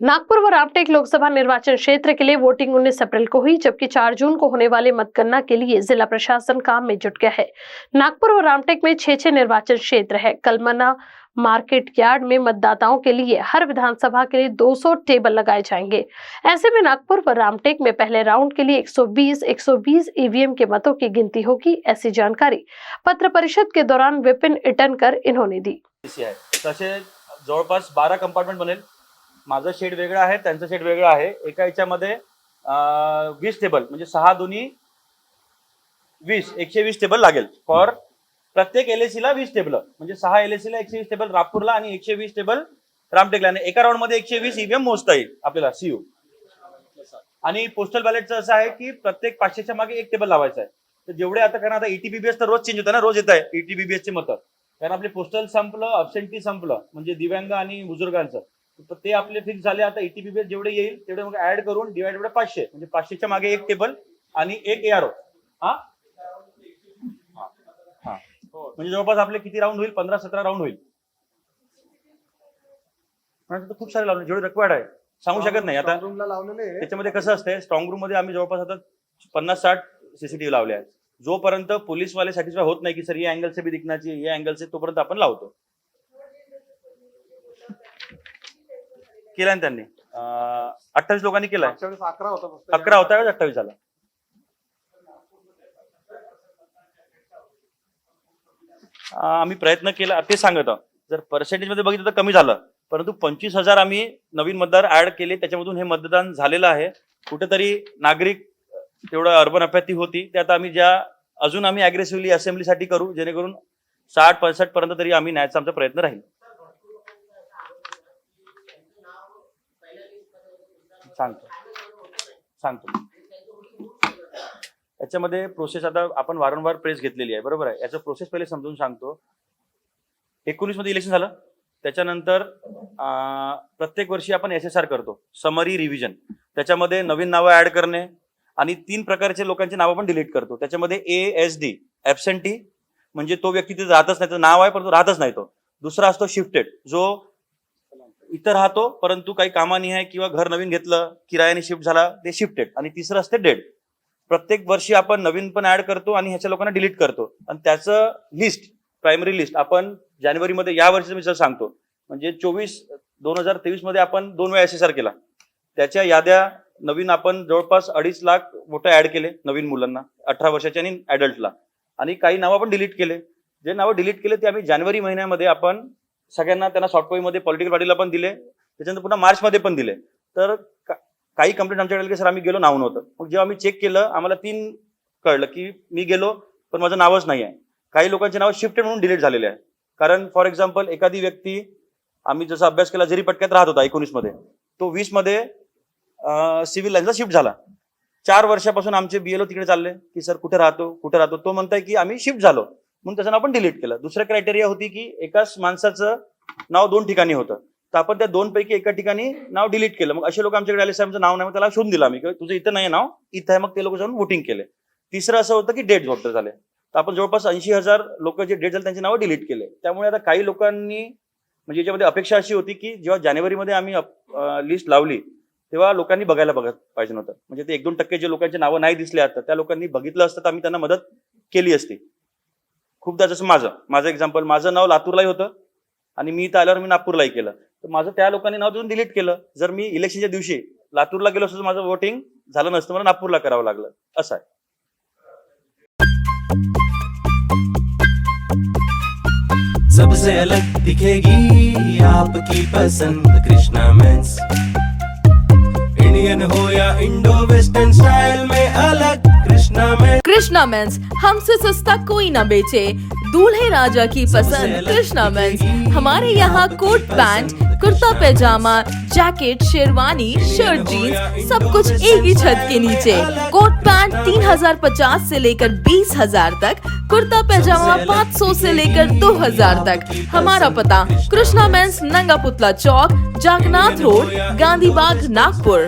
नागपुर व रामटेक लोकसभा निर्वाचन क्षेत्र के लिए वोटिंग 19 अप्रैल को हुई, जबकि 4 जून को होने वाले मतगणना के लिए जिला प्रशासन काम में जुट गया है। नागपुर और रामटेक में 6 निर्वाचन क्षेत्र है। कलमना मार्केट यार्ड में मतदाताओं के लिए हर विधानसभा के लिए 200 टेबल लगाए जाएंगे। ऐसे में नागपुर व रामटेक में पहले राउंड के लिए 120 ईवीएम के मतों की गिनती होगी। ऐसी जानकारी पत्र परिषद के दौरान विपिन इटनकर इन्होंने दी। तसे जवळपास 12 कंपार्टमेंट बनेल। माझं शेड वेगळं आहे, त्यांचं शेड वेगळं आहे। एका याच्यामध्ये 20 टेबल म्हणजे 6 दुनी 20 120 टेबल लागेल फॉर प्रत्येक एलएसी ला 20 टेबल म्हणजे 6 एलएसी ला 120 टेबल रामपूरला आणि 120 टेबल रामटेकला। आणि एका राउंड मध्ये 120 ईव्हीएम मोजता येईल आपल्याला सीयू। आणि पोस्टल बॅलेटचं असं आहे की प्रत्येक 500 च्या मागे एक टेबल लावायचा आहे। तर जेवढे आता कारण आता ईटीबीबीएस तर रोज चेंज होतं ना, रोज येत आहे ईटीबीबीएस चे मतं। कारण आपले पोस्टल संपलं, अब्सेंटी संपलं म्हणजे दिव्यांग आणि बुजुर्गांचं, तर ते आपले फिक्स झाले। आता ईटीबीबीएस जेवढे येईल तेवढे मग ऍड करून डिवाइड बाय 500 म्हणजे 500 च्या मागे एक टेबल आणि एक एआरओ। हा हा म्हणजे जवळपास आपले किती राऊंड होईल? 15-17 राऊंड होईल। म्हणजे खूप सारे लावले, जेवढे रिक्वायर्ड आहे सांगू शकत नाही। आता त्याच्यामध्ये कसं असतंय, स्ट्रॉंग रूम मध्ये आम्ही जवळपास आता 50-60 सीसीटीव्ही लावले आहेत। जोपर्यंत पोलीस वाले सॅटिस्फाय होत नाही की सर ये अँगल से भी दिखना चाहिए, ये अँगल से, तोपर्यंत आपण लावतो। केला त्यांनी 28 लोकांनी केलाय। 11 होता 28 झाला। आम्ही प्रयत्न केला ते सांगत आहोत। जर पर्सेंटेज मध्ये बघितलं तर कमी झालं, परंतु 25,000 आम्ही नवीन मतदार ऍड केले, त्याच्यामधून हे मतदान झालेलं आहे। कुठेतरी नागरिक तेवढं अर्बन अपॅथी होती, ते आता आम्ही अजून आम्ही अग्रेसिव्हली असेंब्लीसाठी करू, जेणेकरून 60-65 पर्यंत तरी आम्ही न्यायचा आमचा प्रयत्न राहील। सांगतो याच्यामध्ये प्रोसेस आता आपण वारंवार प्रेस घेतलेली आहे, बरोबर आहे। याचं प्रोसेस पहिले समजून सांगतो। 19 मध्ये इलेक्शन झालं, त्याच्यानंतर प्रत्येक वर्षी आपण एसएसआर करतो, समरी रिव्हिजन। त्याच्यामध्ये नवीन नावं ऍड करणे आणि 3 प्रकारचे लोकांची नावं पण डिलीट करतो। त्याच्यामध्ये ASD ऍब्सेंटी म्हणजे तो व्यक्ती तिथे राहतच नाही, नाव आहे परंतु राहतच नाही तो। दुसरा असतो शिफ्टेड, जो इथं राहतो परंतु काही कामानी आहे किंवा घर नवीन घेतलं, किरायाने शिफ्ट झाला, ते शिफ्टेड। आणि तिसरं असते डेड। प्रत्येक वर्षी आपण नवीन पण ऍड करतो आणि ह्याच्या लोकांना डिलीट करतो। आणि त्याचं लिस्ट, प्रायमरी लिस्ट आपण जानेवारीमध्ये, या वर्षीचं मी सांगतो म्हणजे 2023 मध्ये आपण 2 वेळा एसएसआर केला। त्याच्या याद्या नवीन आपण जवळपास 2.5 लाख वोटर ऍड केले नवीन मुलांना, 18 वर्षाच्या आणि ऍडल्टला। आणि काही नावं आपण डिलीट केले। जे नावं डिलीट केले ते आम्ही जानेवारी महिन्यामध्ये आपण सगळ्यांना त्यांना सॉफ्ट कॉपी मध्ये पॉलिटिकल पार्टीला पण दिले, त्याच्यानंतर पुन्हा मार्च मध्ये पण दिले। तर काही कंप्लेंट आमच्याकडे की सर आम्ही गेलो, नाव नव्हतं। मग जेव्हा आम्ही चेक केलं आम्हाला 3 कळलं की मी गेलो पण माझं नावच नाही आहे। काही लोकांचे नाव शिफ्टेड म्हणून डिलीट झालेले आहे। कारण फॉर एक्झाम्पल एखादी व्यक्ती आम्ही जसा अभ्यास केला, जरी पटक्यात राहत होता 19 मध्ये, तो 20 मध्ये सिव्हिल लाईनला शिफ्ट झाला। 4 वर्षापासून आमचे बीएलओ तिकडे चालले की सर कुठे राहतो, तो म्हणताय की आम्ही शिफ्ट झालो, म्हणून त्याचं नाव पण डिलीट केलं। दुसरं क्रायटेरिया होती की एकाच माणसाचं नाव 2 ठिकाणी होतं, तर आपण त्या 2 पैकी एका ठिकाणी नाव डिलीट केलं। मग असे लोक आमच्याकडे आले, साहेबचं नाव नाही, त्याला शोधून दिला आम्ही, तुझं इथं नाही नाव, इथं आहे। मग ते लोक जाऊन वोटिंग केले। तिसरं असं होतं की डेड वोटर झाले, तर आपण जवळपास 80,000 लोक जे डेड झाले त्यांची नावं डिलीट केले। त्यामुळे आता काही लोकांनी म्हणजे याच्यामध्ये अपेक्षा अशी होती की जेव्हा जानेवारीमध्ये आम्ही लिस्ट लावली तेव्हा लोकांनी बघायला पाहिजे नव्हतं। म्हणजे ते 1-2% जे लोकांची नावं नाही दिसले आता, त्या लोकांनी बघितलं असतं तर आम्ही त्यांना मदत केली असती। खूपदा जसं माझं एक्झाम्पल, माझं नाव लातूरलाही होतं आणि मी इथं आल्यावर मी नागपूरलाही केलं, तर माझं त्या लोकांनी नाव देऊन डिलीट केलं। जर मी इलेक्शनच्या दिवशी लातूरला गेलो असतो तर माझं वोटिंग झालं नसतं, मला नागपूरला करावं लागलं, असं आहे। सबसे अलग दिखेगी आपकी पसंद कृष्णा मेंस। इंडियन हो या इंडो वेस्टर्न स्टाइल में अलग कृष्णा मेंस, हमसे सस्ता कोई ना बेचे। दूल्हे राजा की पसंद कृष्णा मेंस। हमारे यहाँ coat pant, kurta pyjama, jacket, sherwani, shirt, jeans, सब कुछ एक ही छत के नीचे। कोट पैंट 3050 से लेकर 20,000 तक, कुर्ता पैजामा 500 से लेकर 2000 तक। हमारा पता कृष्णा मेंस, नंगा पुतला चौक, जागनाथ रोड, गांधी बाग, नागपुर।